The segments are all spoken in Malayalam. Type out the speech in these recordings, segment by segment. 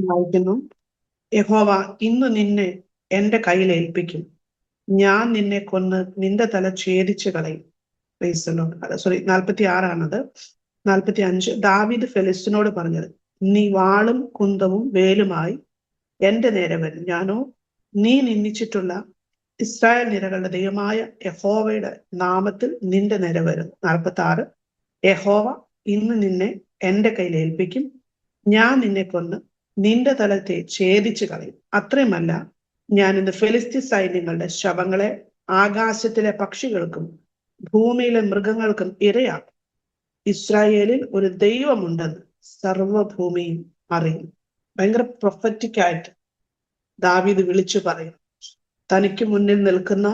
വായിക്കുന്നു. യഹോവ ഇന്ന് നിന്നെ എന്റെ കയ്യിൽ ഏൽപ്പിക്കും. ഞാൻ നിന്നെ കൊന്ന് നിന്റെ തല ഛേദിച്ചു കളയും. സോറി, 46 45. ദാവീദ് ഫെലിസ്ത്യനോട് പറഞ്ഞത്, നീ വാളും കുന്തവും വേലുമായി എന്റെ നേരെ വരും. ഞാനോ നീ നിന്ദിച്ചിട്ടുള്ള ഇസ്രായേൽ നിരകളുടെ ദൈവമായ യഹോവയുടെ നാമത്തിൽ നിന്റെ നേരെ വരും. 46. യഹോവ ഇന്ന് നിന്നെ എന്റെ കയ്യിൽ ഏൽപ്പിക്കും. ഞാൻ നിന്നെ കൊന്ന് നിന്റെ തലത്തെ ഛേദിച്ചു കളയും. അത്രയുമല്ല, ഞാൻ ഇന്ന് ഫെലിസ്ത്യ സൈന്യങ്ങളുടെ ശവങ്ങളെ ആകാശത്തിലെ പക്ഷികൾക്കും ഭൂമിയിലെ മൃഗങ്ങൾക്കും ഇരയാക്കും. ഇസ്രായേലിൽ ഒരു ദൈവമുണ്ടെന്ന് സർവഭൂമിയും അറിയും. ഭയങ്കര പ്രൊഫറ്റിക് ആയിട്ട് ദാവീദ് വിളിച്ചു പറയും. തനിക്ക് മുന്നിൽ നിൽക്കുന്ന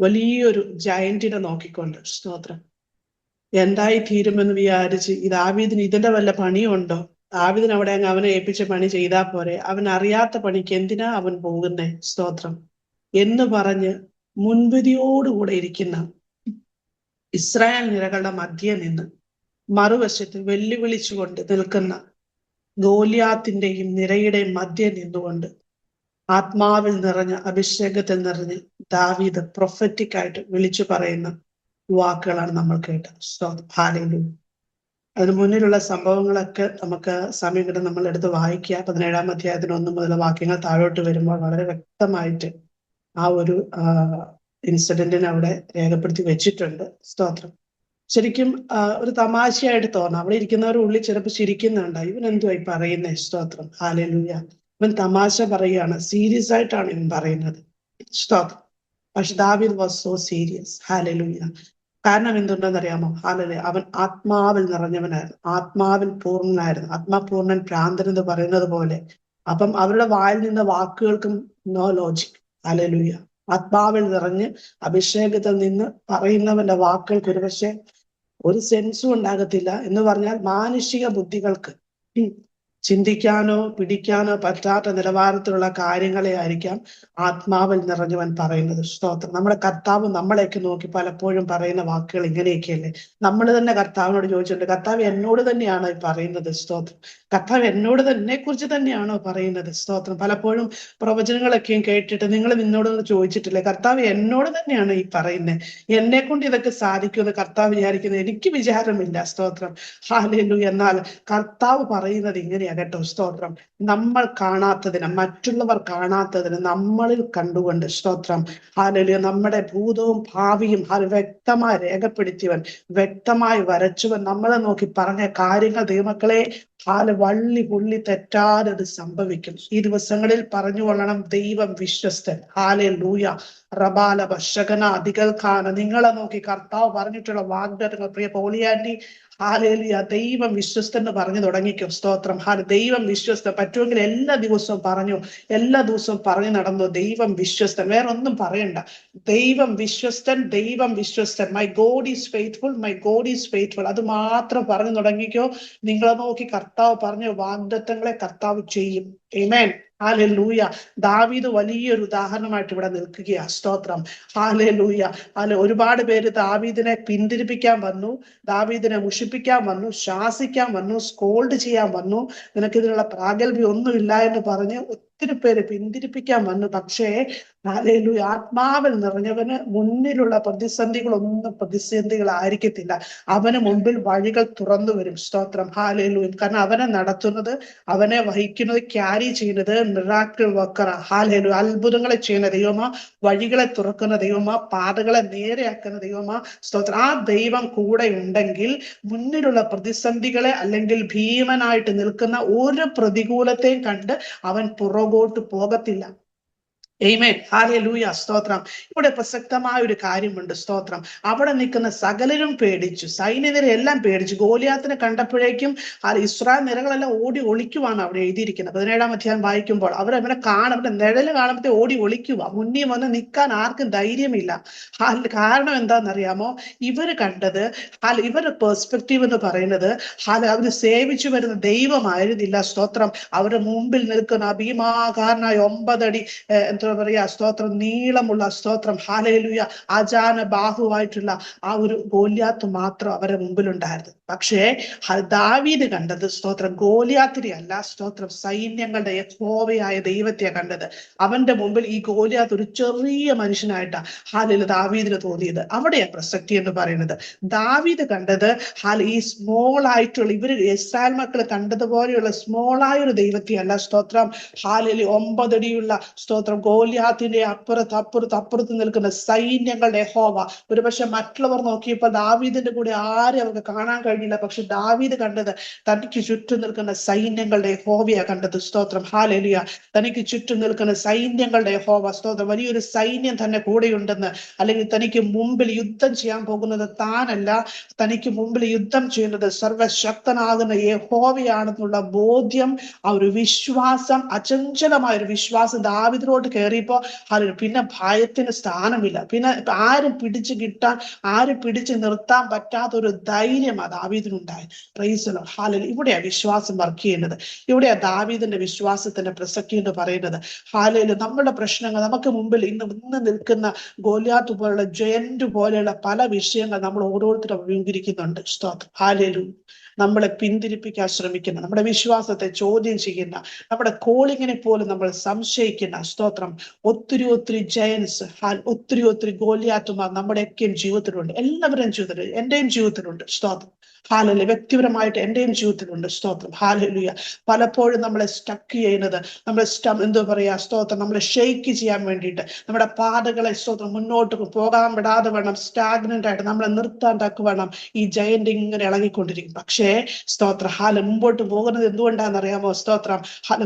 വലിയൊരു ജയന്റിനെ നോക്കിക്കൊണ്ട്, സ്തോത്രം, എന്തായി തീരുമെന്ന് വിചാരിച്ച് ഈ ദാവീദിന് ഇതിന്റെ വല്ല പണിയുണ്ടോ? ദാവീദിന് അവിടെ അങ്ങ് അവനെ ഏൽപ്പിച്ച പണി ചെയ്താൽ പോരെ, അവൻ അറിയാത്ത പണിക്ക് എന്തിനാ അവൻ പോകുന്നേ? സ്തോത്രം എന്ന് പറഞ്ഞ് മുൻവിധിയോടുകൂടെ ഇരിക്കുന്ന ഇസ്രായേൽ നിരകളുടെ മധ്യേ നിന്ന് മറുവശത്ത് വെല്ലുവിളിച്ചുകൊണ്ട് നിൽക്കുന്ന ഗോലിയാത്തിന്റെയും നിരയുടെയും മധ്യേ നിന്നുകൊണ്ട് ആത്മാവിൽ നിറഞ്ഞ അഭിഷേകത്തിൽ നിറഞ്ഞ് ദാവീദ് പ്രൊഫറ്റിക് ആയിട്ട് വിളിച്ചു പറയുന്ന വാക്കുകളാണ് നമ്മൾ കേട്ടത്. ഹല്ലേലൂയ. അതിന് മുന്നിലുള്ള സംഭവങ്ങളൊക്കെ നമുക്ക് സമയം കിട്ടും നമ്മൾ എടുത്ത് വായിക്കുക. 17-ാം അധ്യായത്തിന് 1 മുതൽ വാക്യങ്ങൾ താഴോട്ട് വരുമ്പോൾ വളരെ വ്യക്തമായിട്ട് ആ ഒരു ഇൻസിഡന്റിനെ അവിടെ രേഖപ്പെടുത്തി വെച്ചിട്ടുണ്ട്. സ്തോത്രം. ശരിക്കും ഒരു തമാശയായിട്ട് തോന്നാം. അവിടെ ഇരിക്കുന്നവരുടെ ഉള്ളിൽ ചിലപ്പോൾ ചിരിക്കുന്നുണ്ട്, ഇവൻ എന്തുവാ ഈ പറയുന്നേ? സ്തോത്രം. ഹല്ലേലൂയ. ഇവൻ തമാശ പറയുകയാണ്, സീരിയസ് ആയിട്ടാണ് ഇവൻ പറയുന്നത്. സ്തോത്രം. പക്ഷെ ദാവീദ് വാസ് സോ സീരിയസ്. ഹല്ലേലൂയ. കാരണം എന്തുണ്ടെന്നറിയാമോ? ഹല്ലേലൂയ. അവൻ ആത്മാവിൽ നിറഞ്ഞവനായിരുന്നു, ആത്മാവിൽ പൂർണ്ണനായിരുന്നു. ആത്മാപൂർണ്ണൻ ഭ്രാന്തൻ എന്ന് പറയുന്നത് പോലെ. അപ്പം അവരുടെ വായിൽ നിന്ന വാക്കുകൾക്കും നോ ലോജിക്. ഹല്ലേലൂയ. ആത്മാവിൽ നിറഞ്ഞ് അഭിഷേകത്തിൽ നിന്ന് പറയുന്നവന്റെ വാക്കുകൾക്ക് ഒരുപക്ഷെ ഒരു സെൻസും ഉണ്ടാകത്തില്ല. എന്ന് പറഞ്ഞാൽ മാനുഷിക ബുദ്ധികൾക്ക് ചിന്തിക്കാനോ പിടിക്കാനോ പറ്റാത്ത നിലവാരത്തിലുള്ള കാര്യങ്ങളെ ആയിരിക്കാം ആത്മാവിൽ നിറഞ്ഞവൻ പറയുന്നത്. സ്തോത്രം. നമ്മുടെ കർത്താവ് നമ്മളെയൊക്കെ നോക്കി പലപ്പോഴും പറയുന്ന വാക്കുകൾ ഇങ്ങനെയൊക്കെയല്ലേ? നമ്മൾ തന്നെ കർത്താവിനോട് ചോദിച്ചിട്ടുണ്ട്, കർത്താവ് എന്നോട് തന്നെയാണോ ഈ പറയുന്നത്? സ്തോത്രം. കർത്താവ് എന്നോട് തന്നെ കുറിച്ച് തന്നെയാണോ പറയുന്നത്? സ്തോത്രം. പലപ്പോഴും പ്രവചനങ്ങളൊക്കെയും കേട്ടിട്ട് നിങ്ങൾ നിന്നോടൊന്ന് ചോദിച്ചിട്ടില്ലേ, കർത്താവ് എന്നോട് തന്നെയാണ് ഈ പറയുന്നത്, എന്നെ കൊണ്ട് ഇതൊക്കെ സാധിക്കുമെന്ന് കർത്താവ് വിചാരിക്കുന്നത്? എനിക്ക് വിചാരമില്ല. സ്തോത്രം. ഹല്ലേലൂയ. എന്നാൽ കർത്താവ് പറയുന്നത് ഇങ്ങനെയാ കേട്ടോ. സ്തോത്രം. നമ്മൾ കാണാത്തതിന്, മറ്റുള്ളവർ കാണാത്തതിന് നമ്മളിൽ കണ്ടുകൊണ്ട്, സ്തോത്രം, ഹല്ലേലൂയ, നമ്മുടെ ഭൂതവും ഭാവിയും വ്യക്തമായി രേഖപ്പെടുത്തിയവൻ, വ്യക്തമായി വരച്ചുവൻ, നമ്മളെ നോക്കി പറഞ്ഞ കാര്യങ്ങൾ ദൈവമക്കളെ വള്ളി പുള്ളി തെറ്റാതെ അത് സംഭവിക്കും. ഈ ദിവസങ്ങളിൽ പറഞ്ഞു കൊള്ളണം, ദൈവം വിശ്വസ്തൻ. ഹല്ലേലൂയ. റബാല ബശകന അതികൾക്കാണ് നിങ്ങളെ നോക്കി കർത്താവ് പറഞ്ഞിട്ടുള്ള വാഗ്ദത്തങ്ങൾ. പ്രിയ പോളിയാൻറ്റി, ഹല്ലേലൂയ, ദൈവം വിശ്വസ്തൻ എന്ന് പറഞ്ഞു തുടങ്ങിക്കും. സ്തോത്രം. ദൈവം വിശ്വസ്തൻ. പറ്റുമെങ്കിൽ എല്ലാ ദിവസവും പറഞ്ഞു, എല്ലാ ദിവസവും പറഞ്ഞു നടന്നു, ദൈവം വിശ്വസ്തൻ. വേറെ ഒന്നും പറയണ്ട. ദൈവം വിശ്വസ്തൻ, ദൈവം വിശ്വസ്തൻ. My God is faithful, my God is faithful. അത് മാത്രം പറഞ്ഞു തുടങ്ങിക്കോ. നിങ്ങളെ നോക്കി കർത്താവ് പറഞ്ഞ വാഗ്ദത്തങ്ങളെ കർത്താവ് ചെയ്യും. ആമേൻ. ഹല്ലേലൂയ. ദാവീദ് വലിയൊരു ഉദാഹരണമായിട്ട് ഇവിടെ നിൽക്കുകയാ. സ്തോത്രം. ഹല്ലേലൂയ. ഒരുപാട് പേര് ദാവീദിനെ പിന്തിരിപ്പിക്കാൻ വന്നു, ദാവീദിനെ മുഷിപ്പിക്കാൻ വന്നു, ശാസിക്കാൻ വന്നു, സ്കോൾഡ് ചെയ്യാൻ വന്നു, നിനക്കിതിനുള്ള പ്രാഗൽഭ്യം ഒന്നുമില്ല എന്ന് പറഞ്ഞ് ഒത്തിരി പേര് പിന്തിരിപ്പിക്കാൻ വന്നു. പക്ഷേ ഹല്ലേലൂയ, ആത്മാവിൽ നിറഞ്ഞവന് മുന്നിലുള്ള പ്രതിസന്ധികളൊന്നും പ്രതിസന്ധികളായിരിക്കത്തില്ല. അവന് മുമ്പിൽ വഴികൾ തുറന്നു വരും. സ്തോത്രം. ഹല്ലേലൂയ. കാരണം അവനെ നടത്തുന്നത്, അവനെ വഹിക്കുന്നത്, ക്യാരി ചെയ്യുന്നത് മിറാക്കിൾ വർക്കർ. ഹല്ലേലൂയ. അത്ഭുതങ്ങളെ ചെയ്യുന്ന ദൈവമാ, വഴികളെ തുറക്കുന്ന ദൈവമാ, പാതകളെ നേരെയാക്കുന്ന ദൈവമാ. സ്തോത്രം. ആ ദൈവം കൂടെ ഉണ്ടെങ്കിൽ മുന്നിലുള്ള പ്രതിസന്ധികളെ അല്ലെങ്കിൽ ഭീമനായിട്ട് നിൽക്കുന്ന ഒരു പ്രതികൂലത്തെയും കണ്ട് അവൻ പുറകോട്ട് പോകത്തില്ല. ആമേൻ. ഹല്ലേലൂയ. സ്തോത്രം. ഇവിടെ പ്രസക്തമായ ഒരു കാര്യമുണ്ട്. സ്തോത്രം. അവിടെ നിൽക്കുന്ന സകലരും പേടിച്ചു, സൈന്യനിര എല്ലാം പേടിച്ചു. ഗോലിയാത്തിനെ കണ്ടപ്പോഴേക്കും ഇസ്രായേൽ നിരകളെല്ലാം ഓടി ഒളിക്കുവാണ് അവിടെ എഴുതിയിരിക്കുന്നത്. 17-ാം അധ്യായം വായിക്കുമ്പോൾ അവരവനെ അവന്റെ നിഴല് കാണുമ്പോഴത്തെ ഓടി ഒളിക്കുക. മുന്നിൽ വന്ന് നിൽക്കാൻ ആർക്കും ധൈര്യമില്ല. കാരണം എന്താണെന്നറിയാമോ? ഇവര് കണ്ടത്, ഇവരുടെ പെർസ്പെക്റ്റീവ് എന്ന് പറയുന്നത് അവര് സേവിച്ചു വരുന്ന ദൈവമായിരുന്നില്ല. സ്തോത്രം. അവരുടെ മുമ്പിൽ നിൽക്കുന്ന അഭിമാകാരനായ 9 അടി എന്താ പറയാ, സ്തോത്രം, നീളമുള്ള സ്തോത്രം, ഹല്ലേലൂയ, ആജാന ബാഹുവായിട്ടുള്ള ആ ഒരു ഗോലിയാത്ത് മാത്രം അവരുടെ മുമ്പിലുണ്ടായിരുന്നു. പക്ഷേ ദാവീദ് കണ്ടത് സ്തോത്രം ഗോലിയാത്തിനെ അല്ല, സ്തോത്രം സൈന്യങ്ങളുടെ യഹോവയായ ദൈവത്തെയാണ് കണ്ടത്. അവന്റെ മുമ്പിൽ ഈ ഗോലിയാത്ത് ഒരു ചെറിയ മനുഷ്യനായിട്ടാ ദാവീദിന് തോന്നിയത്. അവിടെയാ പ്രസക്തി എന്ന് പറയുന്നത്. ദാവീദ് കണ്ടത് ഈ സ്മോൾ ആയിട്ടുള്ള, ഇവര് ഇസ്രായേൽ മക്കൾ കണ്ടതുപോലെയുള്ള സ്മോൾ ആയ ഒരു ദൈവത്തെയല്ല, സ്തോത്രം 9 അടിയുള്ള സ്തോത്രം ഗോലിയാത്തിന്റെ അപ്പുറത്ത് നിൽക്കുന്ന സൈന്യങ്ങളുടെ യഹോവ. ഒരുപക്ഷെ മറ്റുള്ളവർ നോക്കിയപ്പോൾ ദാവീദിന്റെ കൂടെ ആരും അവർക്ക് കാണാൻ കഴിഞ്ഞില്ല. പക്ഷെ ദാവീദ് കണ്ടത് തനിക്ക് ചുറ്റും നിൽക്കുന്ന സൈന്യങ്ങളുടെ യഹോവയാ കണ്ടത്. സ്തോത്രം, ഹല്ലേലൂയ. തനിക്ക് ചുറ്റും നിൽക്കുന്ന സൈന്യങ്ങളുടെ യഹോവ, സ്തോത്രം, വലിയൊരു സൈന്യം തന്നെ കൂടെയുണ്ടെന്ന്, അല്ലെങ്കിൽ തനിക്ക് മുമ്പിൽ യുദ്ധം ചെയ്യാൻ പോകുന്നത് താനല്ല, തനിക്ക് മുമ്പിൽ യുദ്ധം ചെയ്യുന്നത് സർവശക്തനാകുന്ന യഹോവയാണെന്നുള്ള ബോധ്യം, ആ ഒരു വിശ്വാസം, അചഞ്ചലമായ ഒരു വിശ്വാസം ദാവീദിലോട്ട് കയറിയപ്പോ പിന്നെ ഭയത്തിന് സ്ഥാനമില്ല. പിന്നെ ആരും പിടിച്ചു നിർത്താൻ പറ്റാത്ത ഒരു ധൈര്യമാണ് ദാവീദിനുണ്ടായത്. Praise the Lord, hallelujah. ഇവിടെയാ വിശ്വാസം വർക്ക് ചെയ്യുന്നത്. ഇവിടെയാ ദാവീദിന്റെ വിശ്വാസത്തിന്റെ പ്രസക്തി എന്ന് പറയുന്നത്. ഹല്ലേലൂയ. നമ്മുടെ പ്രശ്നങ്ങൾ, നമുക്ക് മുമ്പിൽ ഇന്ന് നിൽക്കുന്ന ഗോലിയാത്ത് പോലുള്ള ജയന്റ് പോലെയുള്ള പല വിഷയങ്ങൾ നമ്മൾ ഓരോരുത്തരും അഭിമുഖീകരിക്കുന്നുണ്ട്. സ്തോത്രം, ഹല്ലേലൂയ. നമ്മളെ പിന്തിരിപ്പിക്കാൻ ശ്രമിക്കുന്ന, നമ്മുടെ വിശ്വാസത്തെ ചോദ്യം ചെയ്യുന്ന, നമ്മുടെ കോളിങ്ങിനെ പോലും നമ്മൾ സംശയിക്കുന്ന, സ്തോത്രം, ഒത്തിരി ജയൻസ്, ഒത്തിരി ഗോലിയാത്തുമാർ നമ്മുടെയൊക്കെയും ജീവിതത്തിലുണ്ട്. എല്ലാവരുടെയും ജീവിതത്തിലുണ്ട്. എന്റെയും ജീവിതത്തിലുണ്ട്. സ്തോത്രം, ഹല്ലേലൂയ. വ്യക്തിപരമായിട്ട് എന്റെയും ജീവിതത്തിലുണ്ട്. സ്തോത്രം, ഹല്ലേലൂയ. പലപ്പോഴും നമ്മളെ സ്റ്റക്ക് ചെയ്യുന്നത്, നമ്മളെ എന്താ പറയാ, സ്തോത്രം, നമ്മളെ ഷെയ്ക്ക് ചെയ്യാൻ വേണ്ടിയിട്ട്, നമ്മുടെ പാതകളെ സ്തോത്രം മുന്നോട്ട് പോകാൻ വിടാതെ വേണം, സ്റ്റാഗ്നന്റ് ആയിട്ട് നമ്മളെ നിർത്താൻ തക്കവണ്ണം ഈ ജയന്റ് ഇങ്ങനെ ഇളകിക്കൊണ്ടിരിക്കും. പക്ഷേ സ്തോത്രം, മുമ്പോട്ട് പോകുന്നത് എന്തുകൊണ്ടാണെന്നറിയാമോ? സ്തോത്രം,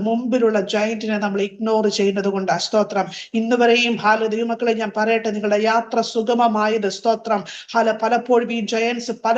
മുമ്പിലുള്ള ജയന്റിനെ നമ്മൾ ഇഗ്നോർ ചെയ്യുന്നത് കൊണ്ടാ. സ്തോത്രം, ഇന്ന് വരെയും ദൈവമക്കളെ ഞാൻ പറയട്ടെ, നിങ്ങളുടെ യാത്ര സുഗമമായത് സ്തോത്രം പലപ്പോഴും ഈ ജയൻസ് പല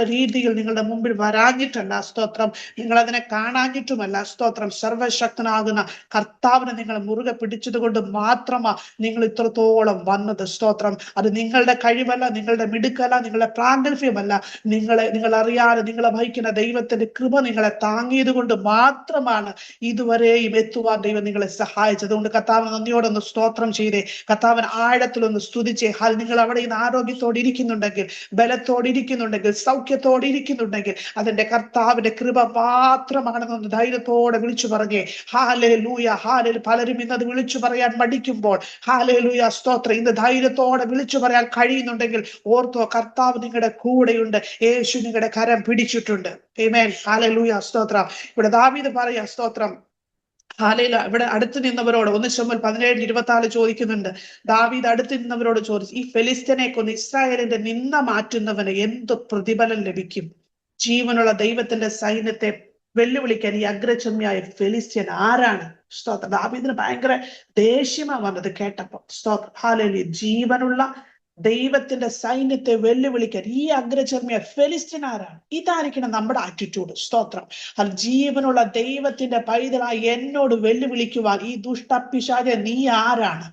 രീതിയിൽ നിങ്ങളുടെ മുമ്പിൽ വരാഞ്ഞിട്ടല്ല, സ്തോത്രം, നിങ്ങൾ അതിനെ കാണാഞ്ഞിട്ടുമല്ല. സ്തോത്രം, സർവശക്തനാകുന്ന കർത്താവിനെ നിങ്ങൾ മുറുകെ പിടിച്ചത് കൊണ്ട് മാത്രമാ നിങ്ങൾ ഇത്രത്തോളം വന്നത്. സ്തോത്രം, അത് നിങ്ങളുടെ കഴിവല്ല, നിങ്ങളുടെ മിടുക്കല്ല, നിങ്ങളുടെ പ്രാഗൽഭ്യമല്ല, നിങ്ങൾ അറിയാതെ നിങ്ങളെ വഹിക്കുന്ന ദൈവത്തിന്റെ കൃപ നിങ്ങളെ താങ്ങിയത് കൊണ്ട് മാത്രമാണ് ഇതുവരെയും എത്തുവാൻ ദൈവം നിങ്ങളെ സഹായിച്ചത്. അതുകൊണ്ട് കർത്താവിന് നന്ദിയോടൊന്ന് സ്തോത്രം ചെയ്തേ, കർത്താവിന് ആഴത്തിലൊന്ന് സ്തുതിച്ചേ. നിങ്ങൾ അവിടെ ഇന്ന് ആരോഗ്യത്തോടെ ഇരിക്കുന്നുണ്ടെങ്കിൽ, ബലത്തോടെ ഇരിക്കുന്നുണ്ടെങ്കിൽ, സൗഖ്യത്തോടെ ഇരിക്കുന്നുണ്ടെങ്കിൽ, അതിന്റെ കർത്താവിന്റെ കൃപ മാത്രമാണെന്നൊന്ന് ധൈര്യത്തോടെ വിളിച്ചു പറഞ്ഞേ. Hallelujah, hallelujah. പലരും ഇന്നത് വിളിച്ചു പറയാൻ മടിക്കുമ്പോൾ, ഹല്ലേലൂയ, സ്തോത്രം, ഇന്ന് ധൈര്യത്തോടെ വിളിച്ചു പറയാൻ കഴിയുന്നുണ്ടെങ്കിൽ ഓർത്തോ, കർത്താവ് നിങ്ങളുടെ കൂടെയുണ്ട്. യേശു നിങ്ങളുടെ കരം പിടിച്ചിട്ടുണ്ട്. ആമേൻ, ഹല്ലേലൂയ, സ്തോത്രം. ഇവിടെ ദാവീദ് പറയാ, സ്തോത്രം, ഹല്ലേലൂയ. ഇവിടെ അടുത്ത് നിന്നവരോട് 1 ശമൂവേൽ 17:24 ചോദിക്കുന്നുണ്ട്. ദാവീദ് അടുത്ത് നിന്നവരോട് ചോദിച്ചു, ഈ ഫെലിസ്ത്യനെ കൊന്ന് ഇസ്രായേലിന്റെ നിന്ന മാറ്റുന്നവന് എന്ത് പ്രതിഫലം ലഭിക്കും? ജീവനുള്ള ദൈവത്തിന്റെ സൈന്യത്തെ വെല്ലുവിളിക്കാൻ ഈ അഗ്രചമ്യായ ഫെലിസ്ത്യൻ ആരാണ്? സ്തോത്രം, ദാവീദിന് ഭയങ്കര ദേഷ്യമാ വന്നത് കേട്ടപ്പോ. സ്തോത്രം, ഹല്ലേലൂയ. ജീവനുള്ള ദൈവത്തിന്റെ സൈന്യത്തെ വെല്ലുവിളിക്കാൻ ഈ അഗ്രചർമ്മിയ ഫെലിസ്ത്യൻ ആരാണ്? ഇതായിരിക്കണം നമ്മുടെ ആറ്റിറ്റ്യൂഡ്. സ്തോത്രം, ജീവനുള്ള ദൈവത്തിന്റെ പൈതലായി എന്നോട് വെല്ലുവിളിക്കുവാൻ ഈ ദുഷ്ടപിശാചെ നീ ആരാണ്?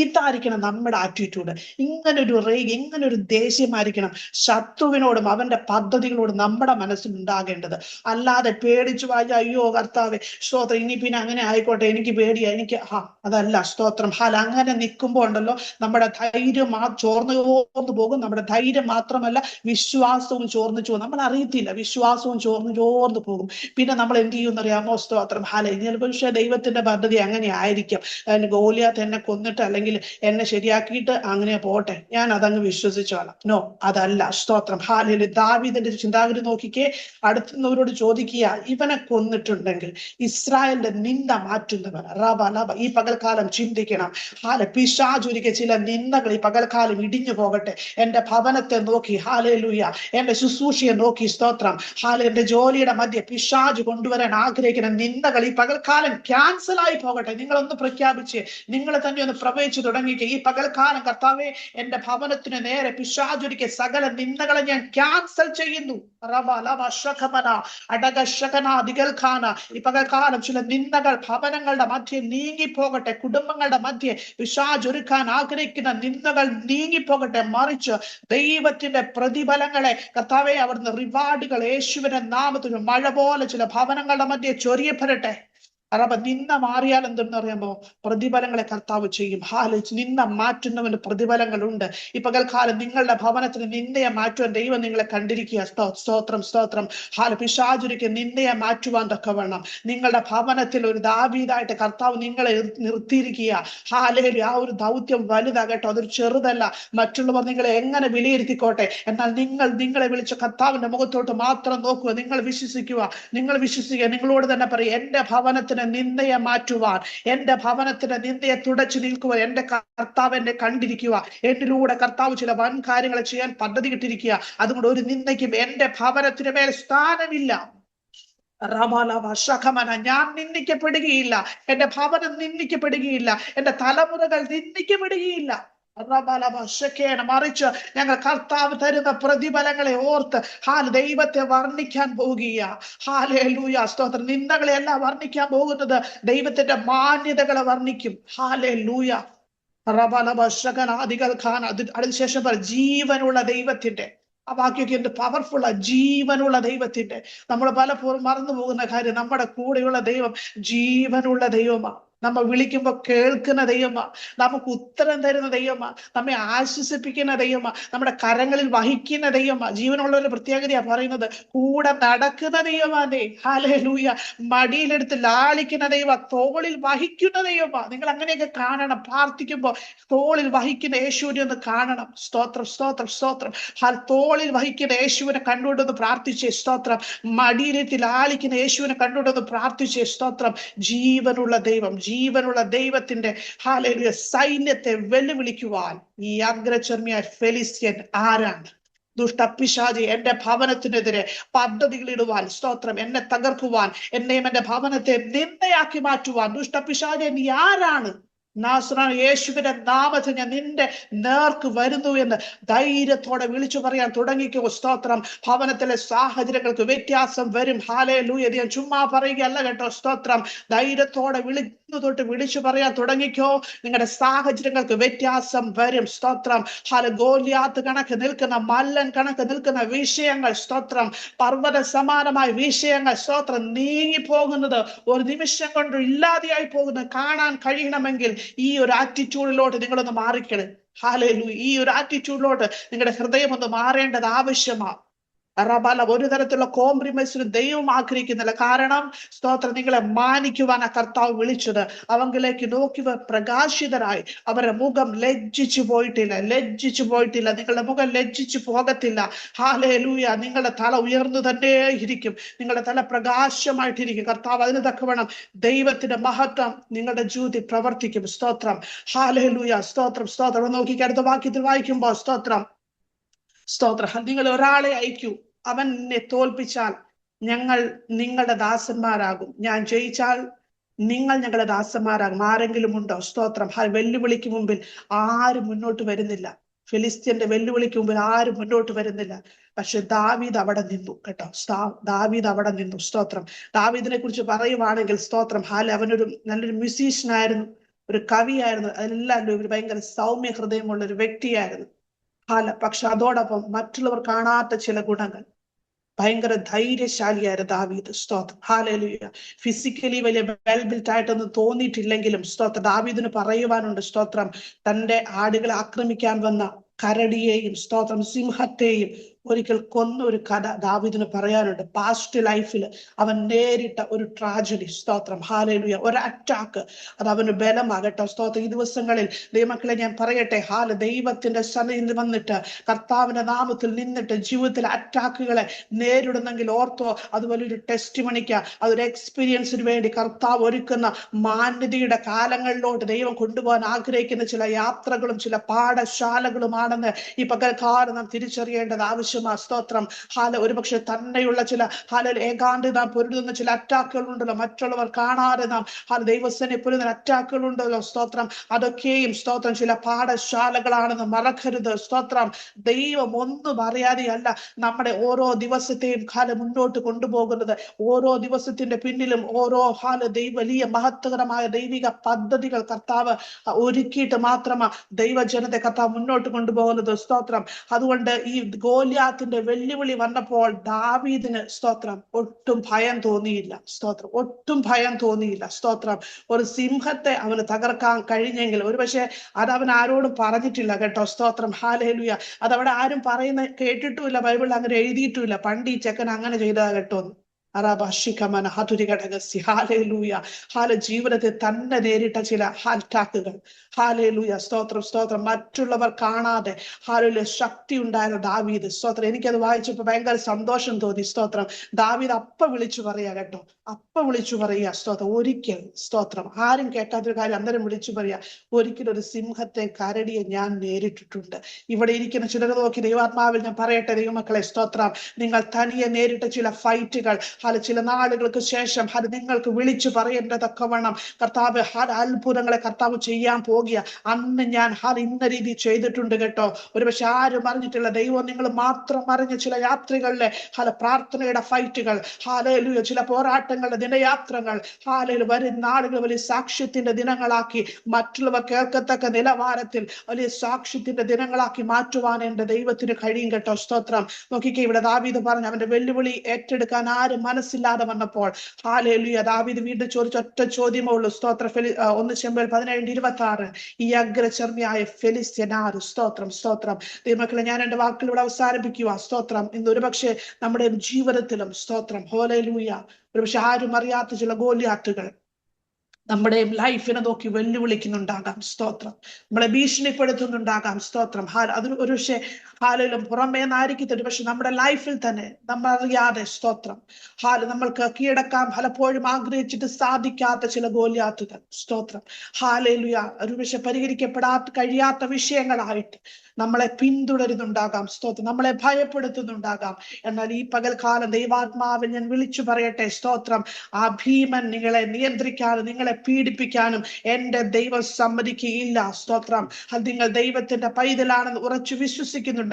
ഇതായിരിക്കണം നമ്മുടെ ആറ്റിറ്റ്യൂഡ്. ഇങ്ങനൊരു ദേഷ്യമായിരിക്കണം ശത്രുവിനോടും അവന്റെ പദ്ധതികളോടും നമ്മുടെ മനസ്സിൽ ഉണ്ടാകേണ്ടത്. അല്ലാതെ പേടിച്ചു വായ, അയ്യോ കർത്താവേ, സ്തോത്രം, ഇനി പിന്നെ അങ്ങനെ ആയിക്കോട്ടെ, എനിക്ക് പേടിയാ, എനിക്ക് അതല്ല. സ്തോത്രം, അങ്ങനെ നിൽക്കുമ്പോ ഉണ്ടല്ലോ നമ്മുടെ ധൈര്യം ചോർന്നു പോകും. നമ്മുടെ ധൈര്യം മാത്രമല്ല, വിശ്വാസവും ചോർന്നു പോകും. നമ്മൾ അറിയത്തില്ല, വിശ്വാസവും ചോർന്നു പോകും. പിന്നെ നമ്മൾ എന്ത് ചെയ്യുമെന്നറിയാമോ? സ്തോത്രം, പക്ഷേ ദൈവത്തിന്റെ പദ്ധതി അങ്ങനെ ആയിരിക്കും. ഗോലിയാത്ത് എന്നെ കൊന്നിട്ട് അല്ലെങ്കിൽ എന്നെ ശരിയാക്കിയിട്ട് അങ്ങനെ പോട്ടെ, ഞാൻ അതങ്ങ് വിശ്വസിച്ചോളാം. നോ, അതല്ല. സ്തോത്രം, ഹല്ലേലൂയ. ദാവീദിന്റെ ചിന്താഗതി നോക്കിക്കേ. അടുത്തുന്നവരോട് ചോദിക്കുക, ഇവനെ കൊന്നിട്ടുണ്ടെങ്കിൽ ഇസ്രായേലിന്റെ നിന്ദ മാറ്റുന്നവൻ ഈ പകൽക്കാലം ചിന്തിക്കണം. പിശാചൊരിക്കൽ ചില നിന്ദകൾ ഈ പകൽക്കാലം ഇടിഞ്ഞു പോകട്ടെ. എന്റെ ഭവനത്തെ നോക്കി, ഹല്ലേലൂയ, എന്റെ ശുശ്രൂഷയെ നോക്കി, സ്തോത്രം, എന്റെ ജോലിയുടെ മധ്യ പിശാച് കൊണ്ടുവരാൻ ആഗ്രഹിക്കുന്ന നിന്ദകൾ ഈ പകൽക്കാലം ക്യാൻസൽ ആയി പോകട്ടെ. നിങ്ങളൊന്ന് പ്രഖ്യാപിച്ച്, നിങ്ങൾ തന്നെ ഒന്ന് പ്രവചിച്ചു തുടങ്ങിയിട്ട്, ഈ പകൽക്കാലം കർത്താവേ, എന്റെ ഭവനത്തിന് നേരെ പിശാചൊരിക്കൽ സകല നിന്ദകളെ ഞാൻ ക്യാൻസൽ ചെയ്യുന്നു. ഈ പകൽക്കാലം ചില നിന്ദകൾ ഭവനങ്ങളുടെ മധ്യേ നീങ്ങിപ്പോകട്ടെ. കുടുംബങ്ങളുടെ മധ്യേ പിശാചൊരുക്കാൻ ആഗ്രഹിക്കുന്ന നിന്ദകൾ നീങ്ങിപ്പോകട്ടെ. മറിച്ച് ദൈവത്തിന്റെ പ്രതിഫലങ്ങളെ കർത്താവേ, അവിടുന്ന് റിവാർഡുകൾ യേശുവിന്റെ നാമത്തിൽ മഴ പോലെ ചില ഭവനങ്ങളുടെ മധ്യേ ചൊരിയപ്പെടട്ടെ. നിന്ന മാറിയാൽ എന്തെന്ന് അറിയാമോ? പ്രതിഫലങ്ങളെ കർത്താവ് ചെയ്യും. നിന്ന മാറ്റുന്നവന് പ്രതിഫലങ്ങളുണ്ട്. ഈ പകൽക്കാലം നിങ്ങളുടെ ഭവനത്തിന് നിന്നയെ മാറ്റുവാൻ ദൈവം നിങ്ങളെ കണ്ടിരിക്കുക. സ്തോത്രം സ്തോത്രം. പിശാചുരിക്ക് നിന്നയെ മാറ്റുവാൻ തക്കവണ്ണം നിങ്ങളുടെ ഭവനത്തിൽ ഒരു ദാവീദായിട്ട് കർത്താവ് നിങ്ങളെ നിർത്തിയിരിക്കുക. ആ ഒരു ദൗത്യം വലുതാകട്ടോ, അതൊരു ചെറുതല്ല. മറ്റുള്ളവർ നിങ്ങളെ എങ്ങനെ വിലയിരുത്തിക്കോട്ടെ, എന്നാൽ നിങ്ങളെ വിളിച്ച കർത്താവിന്റെ മുഖത്തോട്ട് മാത്രം നോക്കുക. നിങ്ങൾ വിശ്വസിക്കുക. നിങ്ങളോട് തന്നെ പറയും, എന്റെ ഭവനത്തിന് നിന്ദയെ മാറ്റുവാൻ, എന്റെ ഭവനത്തിന്റെ നിന്ദയെ തുടച്ചു നിൽക്കുവാൻ എന്റെ കർത്താവ് എന്നെ കണ്ടിരിക്കുക. എന്നിലൂടെ കർത്താവ് ചില വൻ കാര്യങ്ങൾ ചെയ്യാൻ പദ്ധതി ഇട്ടിരിക്കുക. അതുകൊണ്ട് ഒരു നിന്ദയ്ക്കും എന്റെ ഭവനത്തിന് മേൽ സ്ഥാനമില്ല. ഞാൻ നിന്ദിക്കപ്പെടുകയില്ല, എന്റെ ഭവനം നിന്ദിക്കപ്പെടുകയില്ല, എന്റെ തലമുറകൾ നിന്ദിക്കപ്പെടുകയില്ല. മറിച്ച് ഞങ്ങൾ കർത്താവ് തരുന്ന പ്രതിഫലങ്ങളെ ഓർത്ത് ദൈവത്തെ വർണ്ണിക്കാൻ പോകുക. ഹല്ലേലൂയ, സ്തോത്രം. നിന്ദകളെ അല്ല വർണ്ണിക്കാൻ പോകുന്നത്, ദൈവത്തിന്റെ മാന്യതകളെ വർണ്ണിക്കും. ഹല്ലേലൂയ. അതിനുശേഷം ജീവനുള്ള ദൈവത്തിന്റെ ആ വാക്യൊക്കെ എന്ത് പവർഫുൾ ആ, ജീവനുള്ള ദൈവത്തിന്റെ. നമ്മൾ പലപ്പോഴും മറന്നു പോകുന്ന കാര്യം, നമ്മുടെ കൂടെയുള്ള ദൈവം ജീവനുള്ള ദൈവമാണ്. നമ്മൾ വിളിക്കുമ്പോൾ കേൾക്കുന്ന ദൈവമാ, നമുക്ക് ഉത്തരം തരുന്ന ദൈവമാ, നമ്മെ ആശ്വസിപ്പിക്കുന്ന ദൈവമാ, നമ്മുടെ കരങ്ങളിൽ വഹിക്കുന്ന ദൈവമാ. ജീവനുള്ളവരുടെ പ്രത്യേകതയാ പറയുന്നത്, കൂടെ നടക്കുന്ന ദൈവമാണേ. ഹല്ലേലൂയ. മടിയിലെടുത്ത് ലാളിക്കുന്ന ദൈവ, തോളിൽ വഹിക്കുന്ന ദൈവമാ. നിങ്ങൾ അങ്ങനെയൊക്കെ കാണണം. പ്രാർത്ഥിക്കുമ്പോൾ തോളിൽ വഹിക്കുന്ന യേശുവിനെ ഒന്ന് കാണണം. സ്തോത്രം സ്തോത്രം സ്തോത്രം. തോളിൽ വഹിക്കുന്ന യേശുവിനെ കണ്ടുകൊണ്ടൊന്ന് പ്രാർത്ഥിച്ചേ. സ്തോത്രം. മടിയിലെടുത്ത് ലാളിക്കുന്ന യേശുവിനെ കണ്ടുകൊണ്ടൊന്ന് പ്രാർത്ഥിച്ചേ. സ്തോത്രം. ജീവനുള്ള ദൈവം, ജീവനുള്ള ദൈവത്തിന്റെ ഹല്ലേലൂയ സൈന്യത്തെ വെല്ലുവിളിക്കുവാൻ ഈ അഗ്രചർമ്മിയായ ഫെലിസ്ത്യൻ ആരാണ്? ദുഷ്ടപിശാചി എന്റെ ഭവനത്തിനെതിരെ പദ്ധതികളിടുവാൻ, സ്തോത്രം, എന്നെ തകർക്കുവാൻ, എന്നെയും എന്റെ ഭവനത്തെ നിന്ദയാക്കി മാറ്റുവാൻ ദുഷ്ടപിശാചി നീ ആരാണ്? നാസറായ യേശുവിന്റെ നാമത്തിൽ ഞാൻ നിന്റെ നേർക്ക് വരുന്നു എന്ന് ധൈര്യത്തോടെ വിളിച്ചു പറയാൻ തുടങ്ങിക്കോ. സ്തോത്രം. ഭവനത്തിലെ സാഹചര്യങ്ങൾക്ക് വ്യത്യാസം വരും. ഹല്ലേലൂയ. ഞാൻ ചുമ്മാ പറയുകയല്ല കേട്ടോ. സ്തോത്രം. ധൈര്യത്തോടെ വിളിച്ചു പറയാൻ തുടങ്ങിക്കോ. നിങ്ങളുടെ സാഹചര്യങ്ങൾക്ക് വ്യത്യാസം വരും. സ്തോത്രം. ഗോലിയാത്ത് കണക്ക് നിൽക്കുന്ന, മല്ലൻ കണക്ക് നിൽക്കുന്ന വിഷയങ്ങൾ, സ്തോത്രം, പർവ്വത സമാനമായ വിഷയങ്ങൾ, സ്തോത്രം, നീങ്ങിപ്പോകുന്നത്, ഒരു നിമിഷം കൊണ്ട് ഇല്ലാതെയായി പോകുന്നത് കാണാൻ കഴിയണമെങ്കിൽ ഈ ഒരു ആറ്റിറ്റ്യൂഡിലോട്ട് നിങ്ങളൊന്ന് മാറിക്കണം. ഹല്ലേലൂയ. ഈ ഒരു ആറ്റിറ്റ്യൂഡിലോട്ട് നിങ്ങളുടെ ഹൃദയം ഒന്ന് മാറേണ്ടത് ആവശ്യമാണ്. ഒരു തരത്തിലുള്ള കോംപ്രമൈസിന് ദൈവം ആഗ്രഹിക്കുന്നില്ല. കാരണം സ്തോത്രം, നിങ്ങളെ മാനിക്കുവാൻ ആ കർത്താവ് വിളിച്ചത്. അവങ്കിലേക്ക് നോക്കി പ്രകാശിതരായി, അവരുടെ മുഖം ലജ്ജിച്ചു പോയിട്ടില്ല. നിങ്ങളുടെ മുഖം ലജ്ജിച്ചു പോകത്തില്ല. ഹല്ലേലൂയ. നിങ്ങളുടെ തല ഉയർന്നു തന്നെ ഇരിക്കും. നിങ്ങളുടെ തല പ്രകാശമായിട്ടിരിക്കും. കർത്താവ് അതിന് തക്കവണ്ണം ദൈവത്തിന്റെ മഹത്വം നിങ്ങളുടെ ജീവിതത്തിൽ പ്രവർത്തിക്കും. സ്തോത്രം. ഹല്ലേലൂയ. സ്തോത്രം സ്തോത്രം. നോക്കിക്ക് അടുത്ത വാക്യത്തിൽ വായിക്കുമ്പോൾ, സ്തോത്രം നിങ്ങൾ ഒരാളെ അയക്കൂ, അവൻ എന്നെ തോൽപ്പിച്ചാൽ ഞങ്ങൾ നിങ്ങളുടെ ദാസന്മാരാകും, ഞാൻ ജയിച്ചാൽ നിങ്ങൾ ഞങ്ങളുടെ ദാസന്മാരാകും. ആരെങ്കിലും ഉണ്ടോ? സ്തോത്രം. വെല്ലുവിളിക്ക് മുമ്പിൽ ആരും മുന്നോട്ട് വരുന്നില്ല. ഫിലിസ്ത്യന്റെ വെല്ലുവിളിക്ക് മുമ്പിൽ ആരും മുന്നോട്ട് വരുന്നില്ല. പക്ഷെ ദാവീദ് അവിടെ നിന്നു കേട്ടോ. ദാവീദ് അവിടെ നിന്നു. സ്തോത്രം. ദാവീദിനെ കുറിച്ച് പറയുവാണെങ്കിൽ, സ്തോത്രം, അവനൊരു നല്ലൊരു മ്യൂസീഷ്യനായിരുന്നു, ഒരു കവിയായിരുന്നു, അതെല്ലാം ഒരു ഭയങ്കര സൗമ്യ ഹൃദയമുള്ള ഒരു വ്യക്തിയായിരുന്നു. പക്ഷെ അതോടൊപ്പം മറ്റുള്ളവർ കാണാത്ത ചില ഗുണങ്ങൾ, ഭയങ്കര ധൈര്യശാലിയായിരുന്നു ദാവീദ്. സ്തോത്രം. ഹല്ലേലൂയ. ഫിസിക്കലി വലിയ വെൽ ബിൽറ്റ് ആയിട്ടൊന്നും തോന്നിയിട്ടില്ലെങ്കിലും, സ്തോത്രം, ദാവീദിന് പറയുവാനുണ്ട്. സ്തോത്രം. തന്റെ ആടുകളെ ആക്രമിക്കാൻ വന്ന കരടിയെയും, സ്തോത്രം, സിംഹത്തെയും ഒരിക്കൽ കൊന്ന ഒരു കഥ ദാവീദിന് പറയാനുണ്ട്. പാസ്റ്റ് ലൈഫിൽ അവൻ നേരിട്ട ഒരു ട്രാജഡി. സ്തോത്രം. ഹല്ലേലൂയ. ഒരു അറ്റാക്ക്, അത് അവന് ബലമാകട്ടെ. സ്തോത്രം. ഈ ദിവസങ്ങളിൽ ദൈവമക്കളെ ഞാൻ പറയട്ടെ, ദൈവത്തിന്റെ സന്നിധിയിൽ വന്നിട്ട് കർത്താവിന്റെ നാമത്തിൽ നിന്നിട്ട് ജീവിതത്തിൽ അറ്റാക്കുകളെ നേരിടുന്നെങ്കിൽ ഓർത്തോ, അതുപോലെ ഒരു ടെസ്റ്റിമണിക്ക്, അതൊരു എക്സ്പീരിയൻസിന് വേണ്ടി കർത്താവ് ഒരുക്കുന്ന മാന്യതയുടെ കാലങ്ങളിലോട്ട് ദൈവം കൊണ്ടുപോകാൻ ആഗ്രഹിക്കുന്ന ചില യാത്രകളും ചില പാഠശാലകളുമാണെന്ന് ഈ പകൽക്കാലം നാം തിരിച്ചറിയേണ്ടത് ആവശ്യം. സ്തോത്രം. ഒരുപക്ഷെ തന്നെയുള്ള ചില ഏകാണ്ട് നാം പൊരുതുന്ന ചില അറ്റാക്കുകൾ ഉണ്ടല്ലോ, മറ്റുള്ളവർ കാണാതെ നാം ദൈവസേനയെ പൊരുതുന്ന അറ്റാക്കുകൾ ഉണ്ടല്ലോ. സ്തോത്രം. അതൊക്കെയും, സ്തോത്രം, ചില പാഠശാലകളാണെന്ന് മറക്കരുത്. സ്തോത്രം. ദൈവം ഒന്നും അറിയാതെയല്ല നമ്മുടെ ഓരോ ദിവസത്തെയും മുന്നോട്ട് കൊണ്ടുപോകുന്നത്. ഓരോ ദിവസത്തിന്റെ പിന്നിലും ഓരോ വലിയ മഹത്വകരമായ ദൈവിക പദ്ധതികൾ കർത്താവ് ഒരുക്കിയിട്ട് മാത്രമാ ദൈവജനത്തെ കർത്താവ് മുന്നോട്ട് കൊണ്ടുപോകുന്നത്. സ്തോത്രം. അതുകൊണ്ട് ഈ ഗോലിയാത്ത് ഗോലിയാത്തിന്റെ വെല്ലുവിളി വന്നപ്പോൾ ദാവീദിന് സ്തോത്രം ഒട്ടും ഭയം തോന്നിയില്ല. സ്തോത്രം, ഒട്ടും ഭയം തോന്നിയില്ല. സ്തോത്രം, ഒരു സിംഹത്തെ അവന് തകർക്കാൻ കഴിഞ്ഞെങ്കിൽ ഒരുപക്ഷെ അത് അവൻ ആരോടും പറഞ്ഞിട്ടില്ല കേട്ടോ. സ്തോത്രം, ഹാലേലുയ. അതവിടെ ആരും പറയുന്ന കേട്ടിട്ടുമില്ല, ബൈബിളിൽ അങ്ങനെ എഴുതിയിട്ടുമില്ല. പണ്ട് ഈ ചെക്കൻ അങ്ങനെ ചെയ്തതാ കേട്ടോ. ജീവിതത്തിൽ തന്നെ നേരിട്ട ചില ഹാൽറ്റാക്കുകൾ. ഹാലേലൂയ, സ്തോത്രം, സ്തോത്രം. മറ്റുള്ളവർ കാണാതെ ഹാലേലൂയ ശക്തി ഉണ്ടായിരുന്ന ദാവീദ്. സ്തോത്രം, എനിക്കത് വായിച്ചപ്പോ ഭയങ്കര സന്തോഷം തോന്നി. സ്തോത്രം, ദാവീദ് അപ്പ വിളിച്ചു പറയാ കേട്ടോ, അപ്പ വിളിച്ചു പറയാ. സ്തോത്രം, ഒരിക്കൽ, സ്തോത്രം, ആരും കേൾക്കാത്തൊരു കാര്യം അന്നേരം വിളിച്ചു പറയാ, ഒരിക്കൽ ഒരു സിംഹത്തെ, കരടിയെ ഞാൻ നേരിട്ടിട്ടുണ്ട്. ഇവിടെ ഇരിക്കുന്ന ചിലർ നോക്കി ദൈവാത്മാവിൽ ഞാൻ പറയട്ടെ, ദൈവമക്കളെ, സ്തോത്രം, നിങ്ങൾ തനിയെ നേരിട്ട ചില ഫൈറ്റുകൾ ചില നാളുകൾക്ക് ശേഷം നിങ്ങൾക്ക് വിളിച്ചു പറയേണ്ടതൊക്കെവണ്ണം കർത്താവ് അത്ഭുതങ്ങളെ കർത്താവ് ചെയ്യാൻ പോകുക. അന്ന് ഞാൻ ഇന്ന രീതി ചെയ്തിട്ടുണ്ട് കേട്ടോ. ഒരുപക്ഷെ ആരും അറിഞ്ഞിട്ടില്ല, ദൈവം നിങ്ങൾ മാത്രം അറിഞ്ഞ ചില യാത്രകളിലെ പ്രാർത്ഥനയുടെ ഫൈറ്റുകൾ, ഹാലേലൂയ, ചില പോരാട്ടങ്ങളുടെ ദിനയാത്രകൾ, ഹാലേലു വരും നാളുകൾ വലിയ സാക്ഷ്യത്തിന്റെ ദിനങ്ങളാക്കി, മറ്റുള്ളവർ കേൾക്കത്തക്ക നിലവാരത്തിൽ വലിയ സാക്ഷ്യത്തിന്റെ ദിനങ്ങളാക്കി മാറ്റുവാൻ എന്റെ ദൈവത്തിന് കഴിയും കേട്ടോ. സ്തോത്രം. നോക്കിക്കേ, ഇവിടെ ദാവീദ് പറഞ്ഞു, അവന്റെ വെല്ലുവിളി ഏറ്റെടുക്കാൻ ആരും മനസ്സില്ലാതെ വന്നപ്പോൾ ഹാലേലൂയ, ദാവീദ് വീണ്ടും ചോദിച്ച ഒറ്റ ചോദ്യമേ ഉള്ളൂ. സ്തോത്ര, 1 ശമൂവേൽ 17:26, ഈ അഗ്രചർമ്മിയായ ഫെലിസ്ത്യനാർ. സ്തോത്രം, സ്തോത്രം. ദൈവമക്കളെ, ഞാൻ എന്റെ വാക്കുകളിലൂടെ അവസാനിപ്പിക്കുക. സ്തോത്രം, ഇന്ന് ഒരുപക്ഷെ നമ്മുടെ ജീവിതത്തിലും സ്തോത്രം, ഹല്ലേലൂയ, ഒരുപക്ഷെ ആരും അറിയാത്ത ചില ഗോലിയാത്തുകൾ നമ്മുടെ ലൈഫിനെ നോക്കി വെല്ലുവിളിക്കുന്നുണ്ടാകാം. സ്തോത്രം, നമ്മളെ ഭീഷണിപ്പെടുത്തുന്നുണ്ടാകാം. സ്തോത്രം, അതിന് ഒരു പക്ഷേ ഹാലും പുറമേ നായിരിക്കത്തില്ല, പക്ഷെ നമ്മുടെ ലൈഫിൽ തന്നെ നമ്മൾ അറിയാതെ സ്തോത്രം നമ്മൾക്ക് കീഴടക്കാൻ പലപ്പോഴും ആഗ്രഹിച്ചിട്ട് സാധിക്കാത്ത ചില ഗോലിയാത്തുകൾ. സ്തോത്രം, ഹാലേലുയ, ഒരു പക്ഷെ കഴിയാത്ത വിഷയങ്ങളായിട്ട് നമ്മളെ പിന്തുടരുന്നുണ്ടാകാം. സ്തോത്രം, നമ്മളെ ഭയപ്പെടുത്തുന്നുണ്ടാകാം. എന്നാൽ ഈ പകൽക്കാലം ദൈവാത്മാവിൽ ഞാൻ വിളിച്ചു പറയട്ടെ, സ്തോത്രം, ആ ഭീമൻ നിങ്ങളെ നിയന്ത്രിക്കാനും നിങ്ങളെ പീഡിപ്പിക്കാനും എന്റെ ദൈവം സമ്മതിക്കുകയില്ല. സ്തോത്രം, അത് നിങ്ങൾ ദൈവത്തിന്റെ പൈതലാണെന്ന് ഉറച്ചു വിശ്വസിക്കുന്നുണ്ടെങ്കിൽ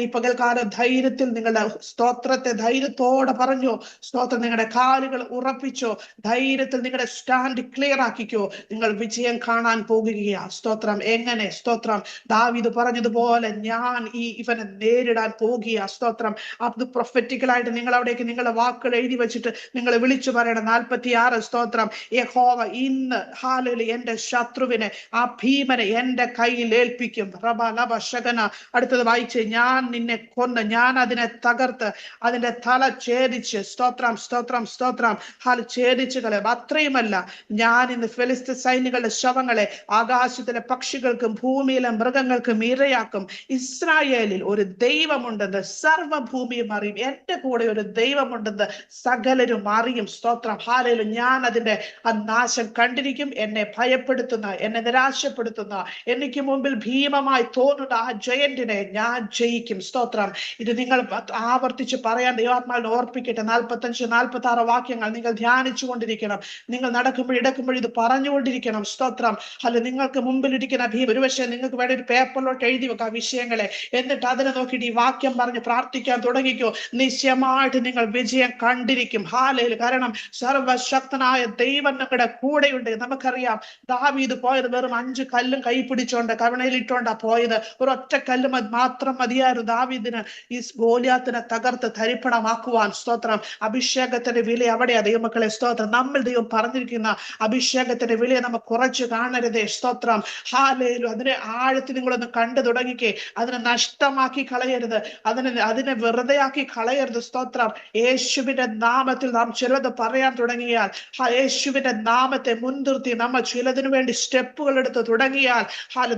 ഈ പകൽക്കാലം ധൈര്യത്തിൽ നിങ്ങളുടെ സ്തോത്രത്തെ ധൈര്യത്തോടെ പറഞ്ഞോ. സ്തോത്രം, നിങ്ങളുടെ കാലുകൾ ഉറപ്പിച്ചോ. ധൈര്യത്തിൽ നിങ്ങളുടെ സ്റ്റാൻഡ് ക്ലിയർ ആക്കിക്കോ. നിങ്ങൾ വിജയം കാണാൻ പോകുകയാ. സ്തോത്രം, എങ്ങനെ? സ്തോത്രം, ദാവീദ് പറഞ്ഞതുപോലെ ഞാൻ ഇവനെ നേരിടാൻ പോകുക. സ്തോത്രം, അത് പ്രൊഫറ്റിക്കലായിട്ട് നിങ്ങൾ അവിടേക്ക് നിങ്ങളുടെ വാക്കുകൾ എഴുതി വെച്ചിട്ട് നിങ്ങൾ വിളിച്ചു പറയണം. 46, സ്തോത്രം, യഹോവ ഇന്ന് ഹാലേലൂയ എന്റെ ശത്രുവിനെ, ആ ഭീമനെ എന്റെ കയ്യിൽ ഏൽപ്പിക്കും. അടുത്തത് വായിച്ച്, ഞാൻ നിന്നെ കൊന്ന് ഞാൻ അതിനെ തകർത്ത് അതിന്റെ തല ഛേദിച്ച്. സ്തോത്രം, സ്തോത്രം, സ്തോത്രം, ഛേദിച്ച് കളയും. അത്രയുമല്ല, ഞാൻ ഇന്ന് ഫെലിസ്ത്യ സൈനികളുടെ ശവങ്ങളെ ആകാശത്തിലെ പക്ഷികൾക്കും ഭൂമിയിലെ മൃഗങ്ങൾക്കും ഇരയാക്കും. ഇസ്രായേലിൽ ഒരു ദൈവമുണ്ടെന്ന് സർവ്വഭൂമിയും അറിയും. എന്റെ കൂടെ ഒരു ദൈവമുണ്ടെന്ന് സകലരും അറിയും. സ്തോത്രം, ഹാലേലൂയ. ഞാൻ അതിന്റെ നാശം കണ്ടിരിക്കും. എന്നെ ഭയപ്പെടുത്തുന്ന, എന്നെ നിരാശപ്പെടുത്തുന്ന, എനിക്ക് മുമ്പിൽ ഭീമമായി തോന്നുന്ന ആ ജയന്റിനെ ഞാൻ ജയിക്കും. സ്തോത്രം, ഇത് നിങ്ങൾ ആവർത്തിച്ച് പറയാൻ ദൈവാത്മാവിനെ ഓർപ്പിക്കട്ടെ. 45, 46 വാക്യങ്ങൾ നിങ്ങൾ ധ്യാനിച്ചു കൊണ്ടിരിക്കണം. നിങ്ങൾ നടക്കുമ്പോൾ ഇത് പറഞ്ഞുകൊണ്ടിരിക്കണം. സ്തോത്രം, നിങ്ങൾക്ക് മുമ്പിലിരിക്കുന്ന ഭീം, ഒരുപക്ഷെ നിങ്ങൾക്ക് വേണ്ട ഒരു പേപ്പറിലോട്ട് എഴുതി വെക്കാം വിഷയങ്ങളെ. എന്നിട്ട് അതിനെ നോക്കിയിട്ട് ഈ വാക്യം പറഞ്ഞ് പ്രാർത്ഥിക്കാൻ തുടങ്ങിക്കോ. നിശ്ചയമായിട്ട് നിങ്ങൾ വിജയം കണ്ടിരിക്കും. ഹാലേലൂയ. കാരണം സർവശക്തനായ ദൈവം നിങ്ങളുടെ കൂടെയുണ്ട്. നമുക്കറിയാം, ദാവീദ് പോയത് വെറും 5 കല്ലും കൈ പിടിച്ചോണ്ട് കവണയിലിട്ടോണ്ടാ പോയത്. ഒരു ഒറ്റ കല്ല് മാത്രം മതിയായിരുന്നു ദാവീദിന് ഈ ഗോലിയാത്തിനെ തകർത്ത് തരിപ്പണമാക്കുവാൻ. സ്തോത്രം, അഭിഷേകത്തിന്റെ വില അവിടെയാ ദൈവമക്കളെ. സ്തോത്രം, നമ്മൾ ദൈവം പറഞ്ഞിരിക്കുന്ന അഭിഷേകത്തിന്റെ വിലയെ നമ്മൾ കുറച്ച് കാണരുതേ. സ്തോത്രം, ഹാലേലൂയ. അതിനെ ആഴത്തിൽ നിങ്ങളൊന്ന് കണ്ടു തുടങ്ങിക്കേ. അതിനെ നഷ്ടമാക്കി കളയരുത്, അതിനെ വെറുതെയാക്കി കളയരുത്. സ്തോത്രം, യേശുവിന്റെ നാമത്തിൽ നാം ചിലത് പറയാൻ തുടങ്ങിയാൽ, യേശുവിന്റെ നാമത്തെ മുൻനിർത്തി നമ്മൾ ചിലതിനു വേണ്ടി സ്റ്റെപ്പുകൾ എടുത്ത് തുടങ്ങിയാൽ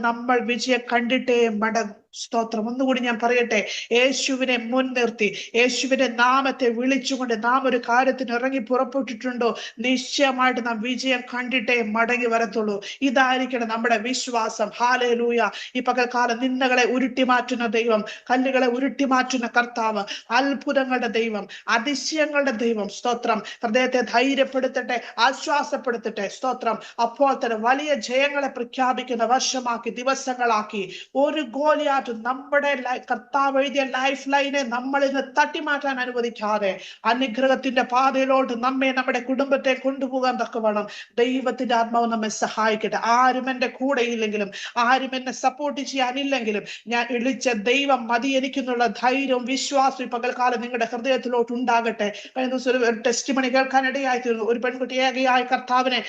നമ്മൾ വിജയം കണ്ടിട്ടേ മടങ്ങും. സ്തോത്രം, ഒന്നുകൂടി ഞാൻ പറയട്ടെ, യേശുവിനെ മുൻനിർത്തി യേശുവിന്റെ നാമത്തെ വിളിച്ചുകൊണ്ട് നാം ഒരു കാര്യത്തിന് ഇറങ്ങി പുറപ്പെട്ടിട്ടുണ്ടോ, നിശ്ചയമായിട്ട് നാം വിജയം കണ്ടിട്ടേ മടങ്ങി വരത്തുള്ളൂ. ഇതായിരിക്കണം നമ്മുടെ വിശ്വാസം. ഹാലേലൂയ. ഈ പകൽക്കാലം നിന്ദകളെ ഉരുട്ടി മാറ്റുന്ന ദൈവം, കല്ലുകളെ ഉരുട്ടി മാറ്റുന്ന കർത്താവ്, അത്ഭുതങ്ങളുടെ ദൈവം, അതിശയങ്ങളുടെ ദൈവം. സ്തോത്രം, ഹൃദയത്തെ ധൈര്യപ്പെടുത്തട്ടെ, ആശ്വാസപ്പെടുത്തട്ടെ. സ്തോത്രം, അപ്പോൾ തന്നെ വലിയ ജയങ്ങളെ പ്രഖ്യാപിക്കുന്ന വർഷമാക്കി, ദിവസങ്ങളാക്കി, ഒരു ഗോലിയാ എടുത്തുചാട്ടും. നമ്മുടെ കർത്താവ് എഴുതിയ ലൈഫ് ലൈനെ നമ്മൾ ഇന്ന് തട്ടിമാറ്റാൻ അനുവദിക്കാതെ അനുഗ്രഹത്തിന്റെ പാതയിലോട്ട് നമ്മെ, നമ്മുടെ കുടുംബത്തെ കൊണ്ടുപോകാൻ തക്കവണ്ണം ദൈവത്തിന്റെ ആത്മാവ് നമ്മെ സഹായിക്കട്ടെ. ആരും എന്റെ കൂടെ ഇല്ലെങ്കിലും, ആരും എന്നെ സപ്പോർട്ട് ചെയ്യാനില്ലെങ്കിലും, ഞാൻ വിളിച്ച ദൈവം മതി എനിക്കെന്നുള്ള ധൈര്യവും വിശ്വാസവും പകൽക്കാലം നിങ്ങളുടെ ഹൃദയത്തിലോട്ട് ഉണ്ടാകട്ടെ. കഴിഞ്ഞ ദിവസം ഒരു ടെസ്റ്റിമണി കേൾക്കാനിടയായി തീർന്നു. ഒരു പെൺകുട്ടി ഏകയായ കർത്താവിനെ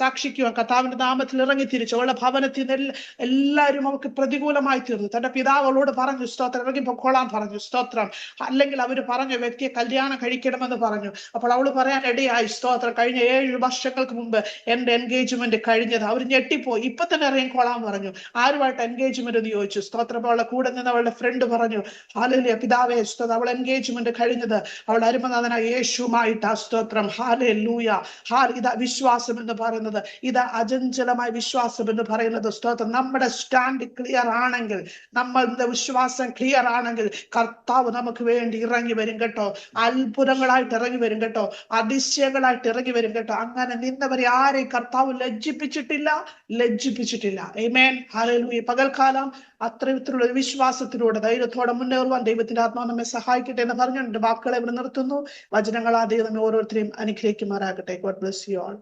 സാക്ഷിക്കുവാൻ കർത്താവിന്റെ നാമത്തിൽ ഇറങ്ങി തിരിച്ചു. അവളുടെ ഭവനത്തിൽ നിന്ന് എല്ലാവരും അവർക്ക് പ്രതികൂലമായി തീർന്നു. തന്റെ പിതാവ് അവളോട് പറഞ്ഞു, സ്തോത്രം, ഇറങ്ങി പൊക്കോളാൻ പറഞ്ഞു, സ്തോത്രം. അല്ലെങ്കിൽ അവർ പറഞ്ഞു വ്യക്തിയെ കല്യാണം കഴിക്കണമെന്ന് പറഞ്ഞു. അപ്പോൾ അവൾ പറയാൻ ഇടയായി, സ്തോത്രം, കഴിഞ്ഞ 7 വർഷങ്ങൾക്ക് മുമ്പ് എന്റെ എൻഗേജ്മെന്റ് കഴിഞ്ഞത്. അവർ ഞെട്ടിപ്പോയി. ഇപ്പൊ തന്നെ ഇറങ്ങിക്കോളാൻ പറഞ്ഞു. ആരുമായിട്ട് എൻഗേജ്മെന്റ് എന്ന് ചോദിച്ചു. സ്തോത്രം. അവളുടെ കൂടെ നിന്ന് അവളുടെ ഫ്രണ്ട് പറഞ്ഞു, ഹല്ലേലൂയ, പിതാവേ സ്തോത്രം, അവൾ എൻഗേജ്മെന്റ് കഴിഞ്ഞത് അവളുടെ അരുമനാഥനായ യേശുവുമായിട്ടാ. സ്തോത്രം, ഹല്ലേലൂയ. ഇതാ വിശ്വാസം എന്ന് പറയുന്നത്, ഇതാ അചഞ്ചലമായ വിശ്വാസം എന്ന് പറയുന്നത്. സ്തോത്രം. നമ്മുടെ സ്റ്റാൻഡ് ക്ലിയർ ആണെങ്കിൽ, നമ്മളുടെ വിശ്വാസം ക്ലിയർ ആണെങ്കിൽ കർത്താവ് നമുക്ക് വേണ്ടി ഇറങ്ങി വരും കേട്ടോ. അത്ഭുതങ്ങളായിട്ട് ഇറങ്ങി വരും കേട്ടോ. അതിശയങ്ങളായിട്ട് ഇറങ്ങി വരും കേട്ടോ. അങ്ങനെ നിന്നവരെ ആരെയും കർത്താവ് ലജ്ജിപ്പിച്ചിട്ടില്ല. ആമേൻ, ഹല്ലേലൂയ. പകൽക്കാലം അത്തരത്തിലുള്ള ഒരു വിശ്വാസത്തിലൂടെ ധൈര്യത്തോടെ മുന്നേറുവാൻ ദൈവത്തിന്റെ ആത്മാവ് നമ്മെ സഹായിക്കട്ടെ എന്ന് പറഞ്ഞുകൊണ്ട് വാക്കുകളെ ഇവിടെ നിർത്തുന്നു. വചനങ്ങൾ ആ ദൈവം ഓരോരുത്തരെയും അനുഗ്രഹിക്കുമാറാകട്ടെ. God bless you all.